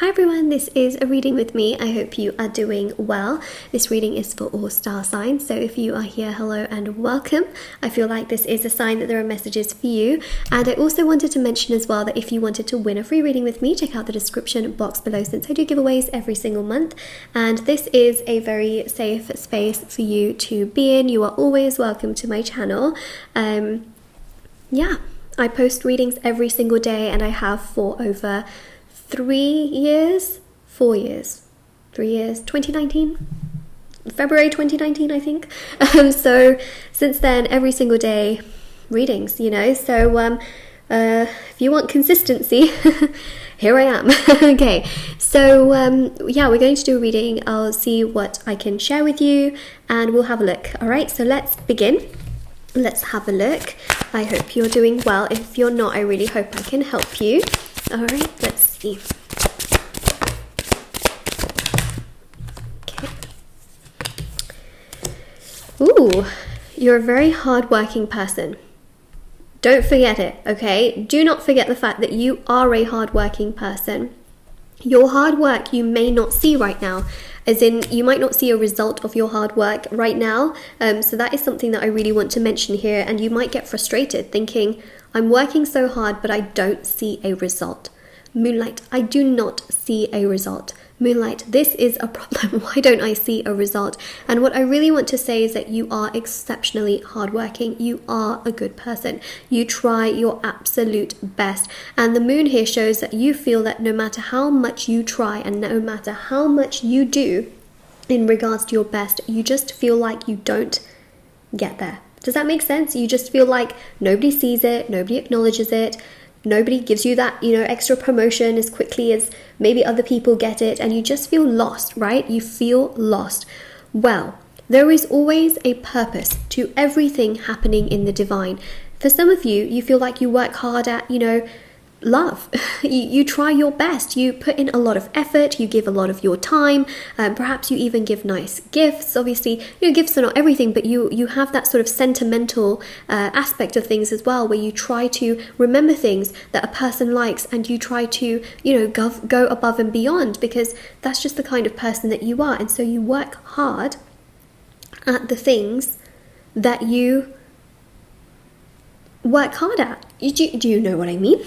Hi everyone, this is a reading with me. I hope you are doing well. This reading is for all star signs, so if you are here, hello and welcome. I feel like this is a sign that there are messages for you. And I also wanted to mention as well that if you wanted to win a free reading with me, check out the description box below since I do giveaways every single month. And this is a very safe space for you to be in. You are always welcome to my channel. I post readings every single day and I have for over 4 years, 2019, February 2019, I think. So since then, every single day, readings, you know. So if you want consistency, here I am. Okay, so we're going to do a reading. I'll see what I can share with you and we'll have a look. All right, so let's begin. Let's have a look. I hope you're doing well. If you're not, I really hope I can help you. All right, let's see. Okay. Ooh, you're a very hardworking person. Don't forget it, okay? Do not forget the fact that you are a hardworking person. Your hard work you may not see right now, as in you might not see a result of your hard work right now. So that is something that I really want to mention here, and you might get frustrated thinking, I'm working so hard but I don't see a result. Moonlight, I do not see a result. Moonlight, this is a problem. Why don't I see a result? And what I really want to say is that you are exceptionally hardworking. You are a good person. You try your absolute best. And the moon here shows that you feel that no matter how much you try and no matter how much you do in regards to your best, you just feel like you don't get there. Does that make sense? You just feel like nobody sees it, nobody acknowledges it. Nobody gives you that, extra promotion as quickly as maybe other people get it, and you just feel lost, right? You feel lost. Well, there is always a purpose to everything happening in the divine. For some of you, you feel like you work hard at, love. You try your best. You put in a lot of effort. You give a lot of your time. Perhaps you even give nice gifts. Obviously, gifts are not everything, but you have that sort of sentimental aspect of things as well, where you try to remember things that a person likes, and you try to, go above and beyond, because that's just the kind of person that you are. And so you work hard at the things that you work hard at. Do you know what I mean?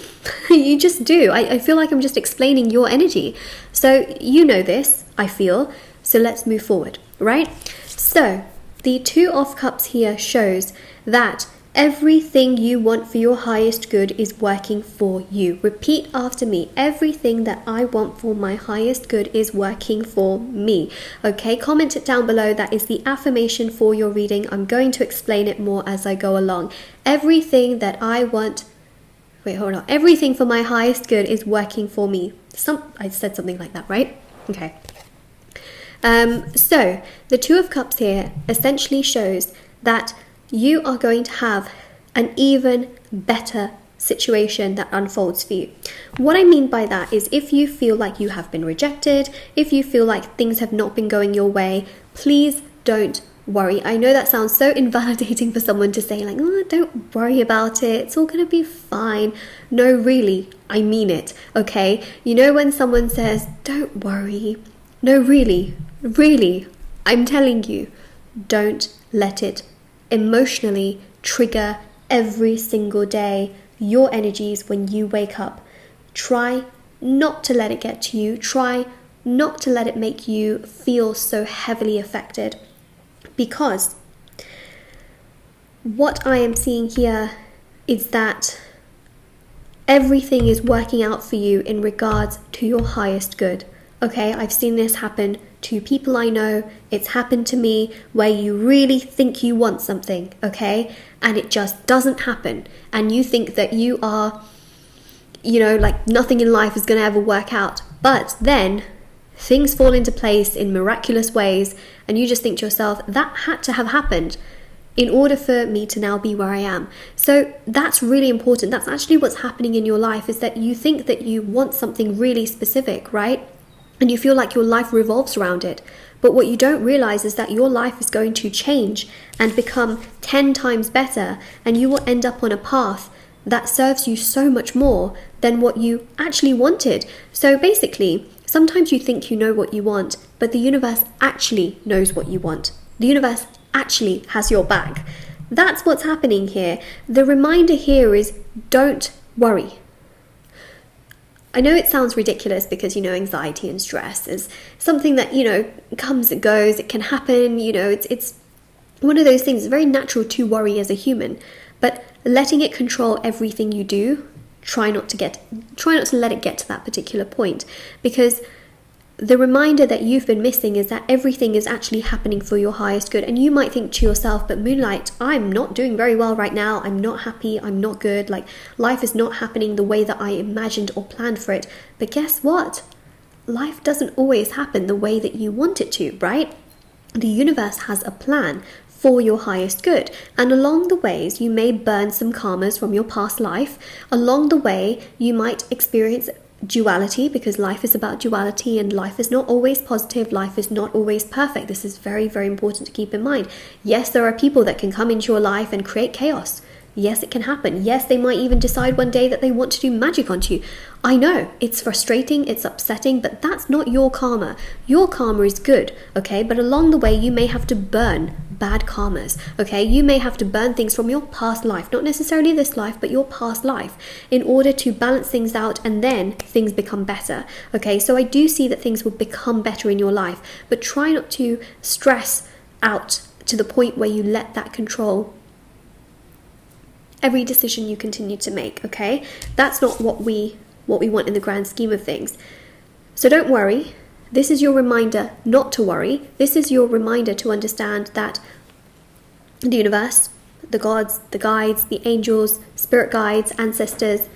You just do. I feel like I'm just explaining your energy. So you know this, I feel. So let's move forward, right? So the Two of Cups here shows that everything you want for your highest good is working for you. Repeat after me. Everything that I want for my highest good is working for me. Okay, comment it down below. That is the affirmation for your reading. I'm going to explain it more as I go along. Everything that I want... Wait, hold on. Everything for my highest good is working for me. I said something like that, right? Okay. So the Two of Cups here essentially shows that you are going to have an even better situation that unfolds for you. What I mean by that is, if you feel like you have been rejected, if you feel like things have not been going your way, please don't worry. I know that sounds so invalidating for someone to say, like, oh, don't worry about it, it's all gonna be fine. No, really, I mean it, okay? When someone says, don't worry, no, really, I'm telling you, don't let it emotionally trigger every single day your energies when you wake up. Try not to let it get to you. Try not to let it make you feel so heavily affected, because what I am seeing here is that everything is working out for you in regards to your highest good. Okay, I've seen this happen to people I know. It's happened to me, where you really think you want something, okay, and it just doesn't happen, and you think that you are, like nothing in life is going to ever work out, but then things fall into place in miraculous ways, and you just think to yourself, that had to have happened in order for me to now be where I am. So that's really important. That's actually what's happening in your life, is that you think that you want something really specific, right? And you feel like your life revolves around it. But what you don't realize is that your life is going to change and become 10 times better, and you will end up on a path that serves you so much more than what you actually wanted. So basically, Sometimes you think you know what you want, but the universe actually knows what you want. The universe actually has your back. That's what's happening here. The reminder here is don't worry. I know it sounds ridiculous because, anxiety and stress is something that, comes and goes. It can happen, it's one of those things. It's very natural to worry as a human, but letting it control everything you do, try not to let it get to that particular point, because the reminder that you've been missing is that everything is actually happening for your highest good. And you might think to yourself, but Moonlight, I'm not doing very well right now. I'm not happy. I'm not good. Like, life is not happening the way that I imagined or planned for it. But guess what? Life doesn't always happen the way that you want it to, right? The universe has a plan for your highest good. And along the ways, you may burn some karmas from your past life. Along the way, you might experience duality, because life is about duality, and life is not always positive. Life is not always perfect. This is very, very important to keep in mind. Yes, there are people that can come into your life and create chaos. Yes, it can happen. Yes, they might even decide one day that they want to do magic onto you. I know, it's frustrating, it's upsetting, but that's not your karma. Your karma is good, okay? But along the way, you may have to burn bad karmas, okay? You may have to burn things from your past life, not necessarily this life, but your past life, in order to balance things out, and then things become better, okay? So I do see that things will become better in your life, but try not to stress out to the point where you let that control every decision you continue to make, okay? That's not what we want in the grand scheme of things. So don't worry. This is your reminder not to worry. This is your reminder to understand that the universe, the gods, the guides, the angels, spirit guides, ancestors,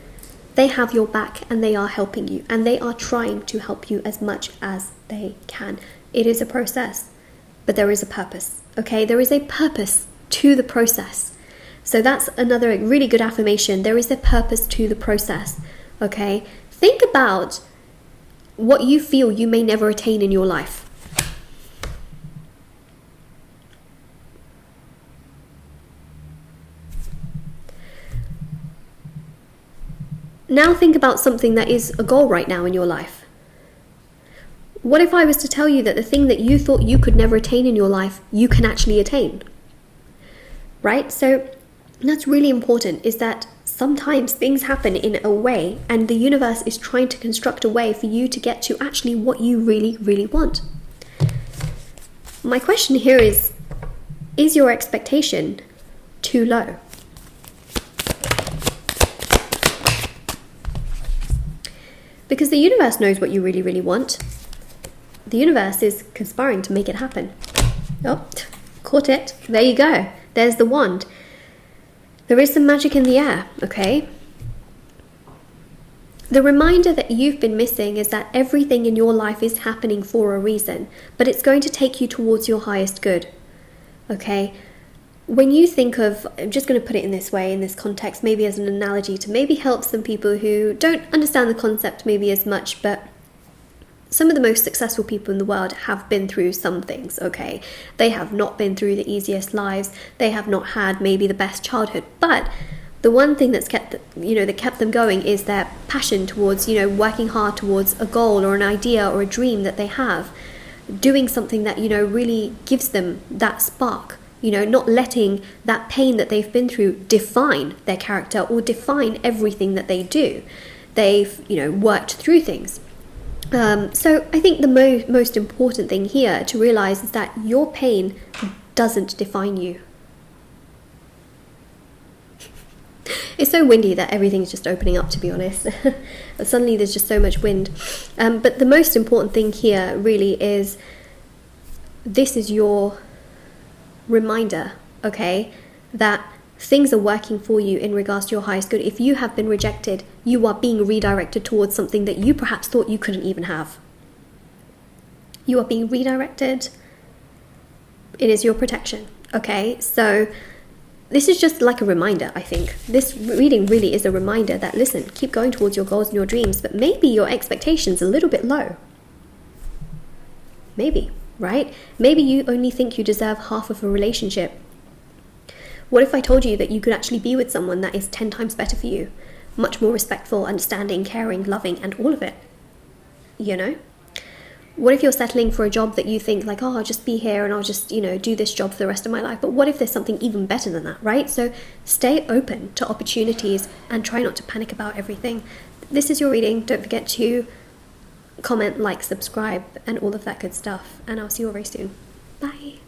they have your back, and they are helping you, and they are trying to help you as much as they can. It is a process, but there is a purpose, okay? There is a purpose to the process. So that's another really good affirmation. There is a purpose to the process, okay? Think about what you feel you may never attain in your life. Now think about something that is a goal right now in your life. What if I was to tell you that the thing that you thought you could never attain in your life, you can actually attain? Right? So that's really important, is that sometimes things happen in a way, and the universe is trying to construct a way for you to get to actually what you really, really want. My question here is your expectation too low? Because the universe knows what you really, really want. The universe is conspiring to make it happen. Oh, caught it. There you go. There's the wand. There is some magic in the air, okay? The reminder that you've been missing is that everything in your life is happening for a reason, but it's going to take you towards your highest good, okay? When you think of, I'm just going to put it in this way, in this context, maybe as an analogy to maybe help some people who don't understand the concept maybe as much, but some of the most successful people in the world have been through some things, okay? They have not been through the easiest lives. They have not had maybe the best childhood. But the one thing that kept them going is their passion towards, working hard towards a goal or an idea or a dream that they have. Doing something that, really gives them that spark. Not letting that pain that they've been through define their character or define everything that they do. They've, worked through things. So I think the most important thing here to realize is that your pain doesn't define you. It's so windy that everything's just opening up, to be honest. Suddenly there's just so much wind. But the most important thing here really is this is your reminder, okay, that things are working for you in regards to your highest good. If you have been rejected, you are being redirected towards something that you perhaps thought you couldn't even have. You are being redirected. It is your protection, okay? So this is just like a reminder, I think. This reading really is a reminder that, listen, keep going towards your goals and your dreams, but maybe your expectations are a little bit low. Maybe, right? Maybe you only think you deserve half of a relationship. What if I told you that you could actually be with someone that is 10 times better for you? Much more respectful, understanding, caring, loving, and all of it. What if you're settling for a job that you think like, oh, I'll just be here and I'll just, do this job for the rest of my life? But what if there's something even better than that, right? So stay open to opportunities and try not to panic about everything. This is your reading. Don't forget to comment, like, subscribe, and all of that good stuff. And I'll see you all very soon. Bye.